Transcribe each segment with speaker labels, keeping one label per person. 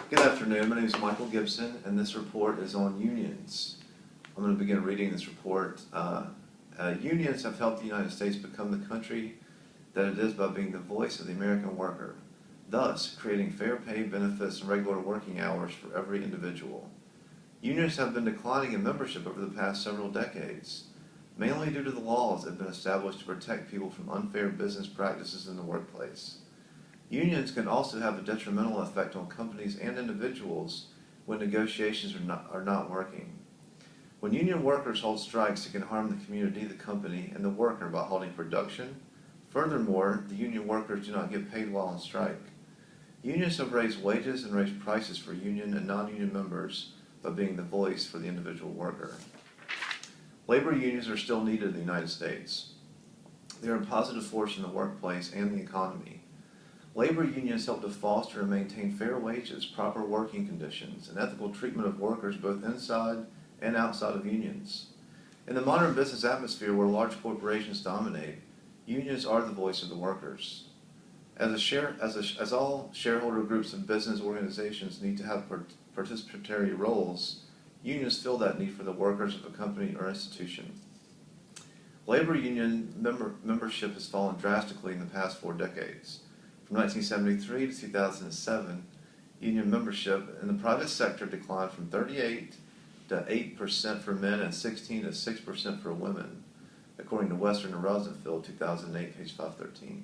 Speaker 1: Good afternoon. My name is Michael Gibson, and this report is on unions. I'm going to begin reading this report. Unions have helped the United States become the country that it is by being the voice of the American worker, thus creating fair pay, benefits, and regular working hours for every individual. Unions have been declining in membership over the past several decades, mainly due to the laws that have been established to protect people from unfair business practices in the workplace. Unions can also have a detrimental effect on companies and individuals when negotiations are not working. When union workers hold strikes, it can harm the community, the company, and the worker by halting production. Furthermore, the union workers do not get paid while on strike. Unions have raised wages and raised prices for union and non-union members by being the voice for the individual worker. Labor unions are still needed in the United States. They are a positive force in the workplace and the economy. Labor unions help to foster and maintain fair wages, proper working conditions, and ethical treatment of workers both inside and outside of unions. In the modern business atmosphere where large corporations dominate, unions are the voice of the workers. As all shareholder groups and business organizations need to have participatory roles, unions fill that need for the workers of a company or institution. Labor union membership has fallen drastically in the past 4 decades. From 1973 to 2007, union membership in the private sector declined from 38 to 8% for men and 16 to 6% for women, according to Western and Rosenfield, 2008, page 513.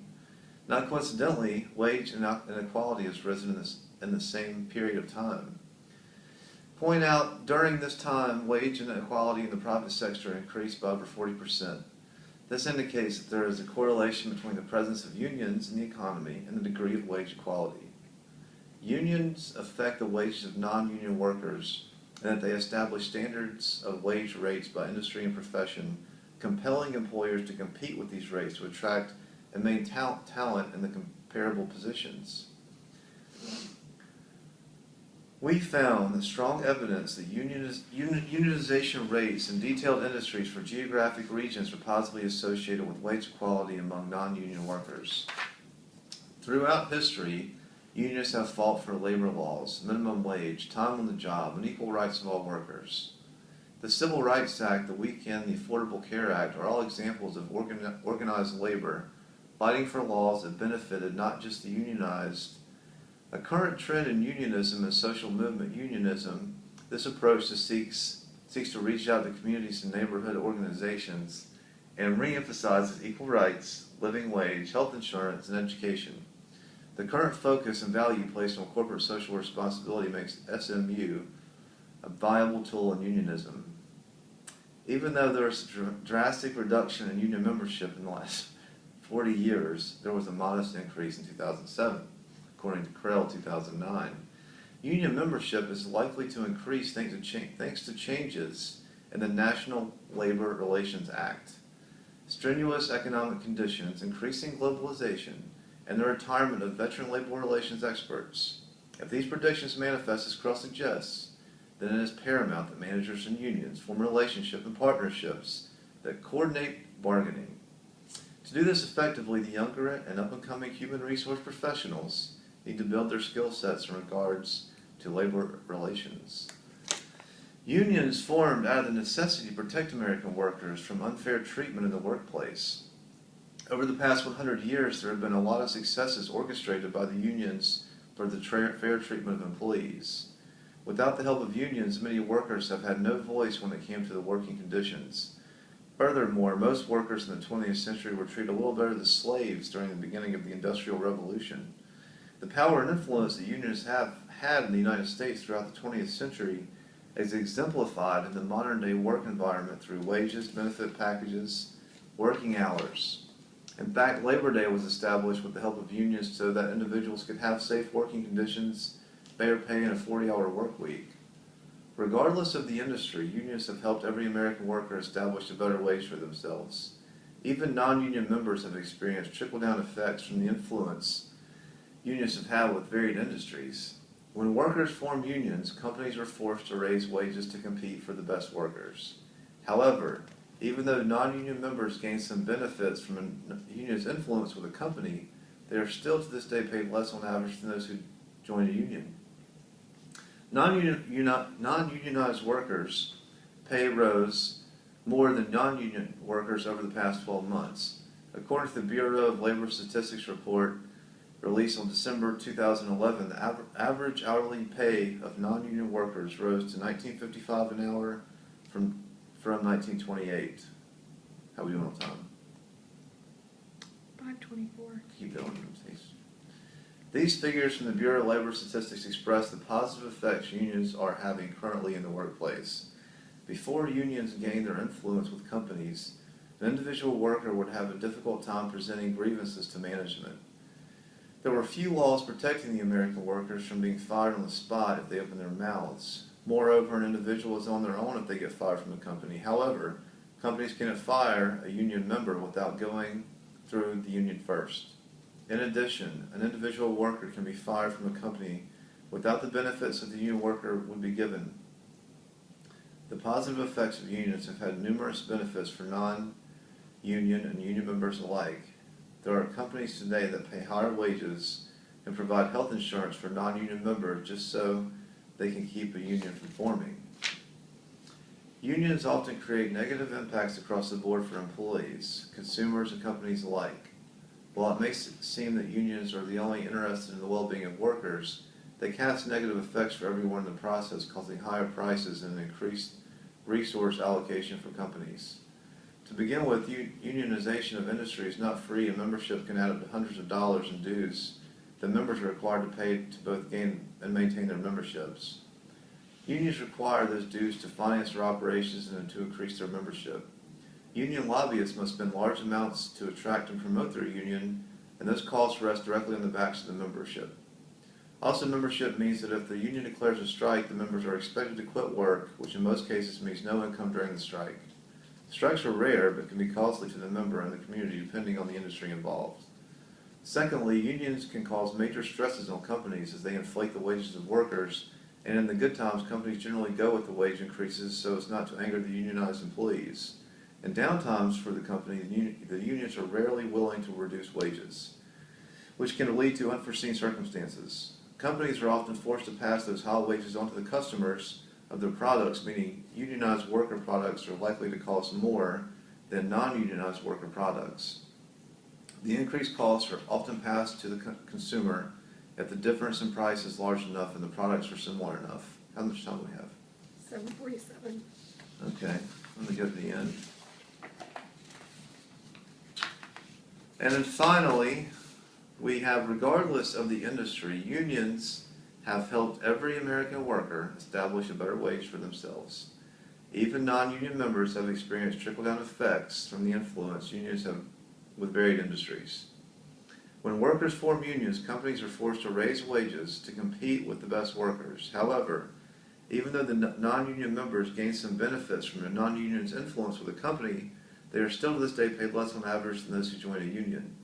Speaker 1: Not coincidentally, wage inequality has risen in the same period of time. Point out, during this time, wage inequality in the private sector increased by over 40%. This indicates that there is a correlation between the presence of unions in the economy and the degree of wage equality. Unions affect the wages of non-union workers and that they establish standards of wage rates by industry and profession, compelling employers to compete with these rates to attract and maintain talent in the comparable positions. We found that strong evidence that unionization rates in detailed industries for geographic regions are positively associated with wage equality among non-union workers. Throughout history, unions have fought for labor laws, minimum wage, time on the job, and equal rights of all workers. The Civil Rights Act, the Weekend, the Affordable Care Act are all examples of organized labor, fighting for laws that benefited not just the unionized. A current trend in unionism is social movement unionism. This approach seeks to reach out to communities and neighborhood organizations and re-emphasizes equal rights, living wage, health insurance, and education. The current focus and value placed on corporate social responsibility makes SMU a viable tool in unionism. Even though there is a drastic reduction in union membership in the last 40 years, there was a modest increase in 2007. According to Krell, 2009. Union membership is likely to increase thanks to changes in the National Labor Relations Act, strenuous economic conditions, increasing globalization, and the retirement of veteran labor relations experts. If these predictions manifest as Krell suggests, then it is paramount that managers and unions form relationships and partnerships that coordinate bargaining. To do this effectively, the younger and up-and-coming human resource professionals need to build their skill sets in regards to labor relations. Unions formed out of the necessity to protect American workers from unfair treatment in the workplace. Over the past 100 years, there have been a lot of successes orchestrated by the unions for the fair treatment of employees. Without the help of unions, many workers have had no voice when it came to the working conditions. Furthermore, most workers in the 20th century were treated a little better than slaves during the beginning of the Industrial Revolution. The power and influence that unions have had in the United States throughout the 20th century is exemplified in the modern-day work environment through wages, benefit packages, working hours. In fact, Labor Day was established with the help of unions so that individuals could have safe working conditions, fair pay, and a 40-hour work week. Regardless of the industry, unions have helped every American worker establish a better wage for themselves. Even non-union members have experienced trickle-down effects from the influence unions have had with varied industries. When workers form unions, companies are forced to raise wages to compete for the best workers. However, even though non-union members gain some benefits from a union's influence with a company, they are still to this day paid less on average than those who join a union. Non-unionized workers' pay rose more than non-union workers over the past 12 months. According to the Bureau of Labor Statistics report released on December 2011, the average hourly pay of non-union workers rose to $19.55 an hour from $19.28. How are we doing on time?
Speaker 2: 5:24.
Speaker 1: Keep going, please. These figures from the Bureau of Labor Statistics express the positive effects unions are having currently in the workplace. Before unions gain their influence with companies, an individual worker would have a difficult time presenting grievances to management. There were few laws protecting the American workers from being fired on the spot if they open their mouths. Moreover, an individual is on their own if they get fired from a company. However, companies cannot fire a union member without going through the union first. In addition, an individual worker can be fired from a company without the benefits that the union worker would be given. The positive effects of unions have had numerous benefits for non-union and union members alike. There are companies today that pay higher wages and provide health insurance for non-union members just so they can keep a union from forming. Unions often create negative impacts across the board for employees, consumers, and companies alike. While it may seem that unions are the only interested in the well-being of workers, they cast negative effects for everyone in the process, causing higher prices and increased resource allocation for companies. To begin with, unionization of industry is not free, and membership can add up to hundreds of dollars in dues that members are required to pay to both gain and maintain their memberships. Unions require those dues to finance their operations and to increase their membership. Union lobbyists must spend large amounts to attract and promote their union, and those costs rest directly on the backs of the membership. Also, membership means that if the union declares a strike, the members are expected to quit work, which in most cases means no income during the strike. Strikes are rare, but can be costly to the member and the community depending on the industry involved. Secondly, unions can cause major stresses on companies as they inflate the wages of workers, and in the good times, companies generally go with the wage increases so as not to anger the unionized employees. In downtimes for the company, the unions are rarely willing to reduce wages, which can lead to unforeseen circumstances. Companies are often forced to pass those high wages on to the customers of their products, meaning unionized worker products are likely to cost more than non-unionized worker products. The increased costs are often passed to the consumer if the difference in price is large enough and the products are similar enough. How much time do we have?
Speaker 2: 7:47.
Speaker 1: Okay, let me go to the end. And then finally, we have, regardless of the industry, unions have helped every American worker establish a better wage for themselves. Even non-union members have experienced trickle-down effects from the influence unions have with varied industries. When workers form unions, companies are forced to raise wages to compete with the best workers. However, even though the non-union members gain some benefits from the non-union's influence with the company, they are still to this day paid less on average than those who join a union.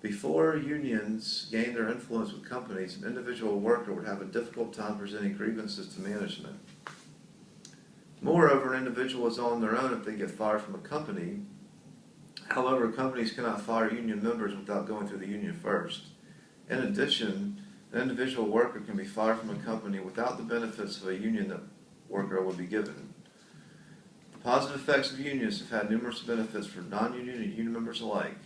Speaker 1: Before unions gain their influence with companies, an individual worker would have a difficult time presenting grievances to management. Moreover, an individual is on their own if they get fired from a company. However, companies cannot fire union members without going through the union first. In addition, an individual worker can be fired from a company without the benefits of a union that worker would be given. The positive effects of unions have had numerous benefits for non-union and union members alike.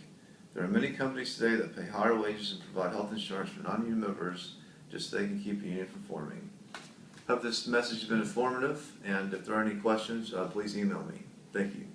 Speaker 1: There are many companies today that pay higher wages and provide health insurance for non-union members just so they can keep a union from forming. Hope this message has been informative, and if there are any questions, please email me. Thank you.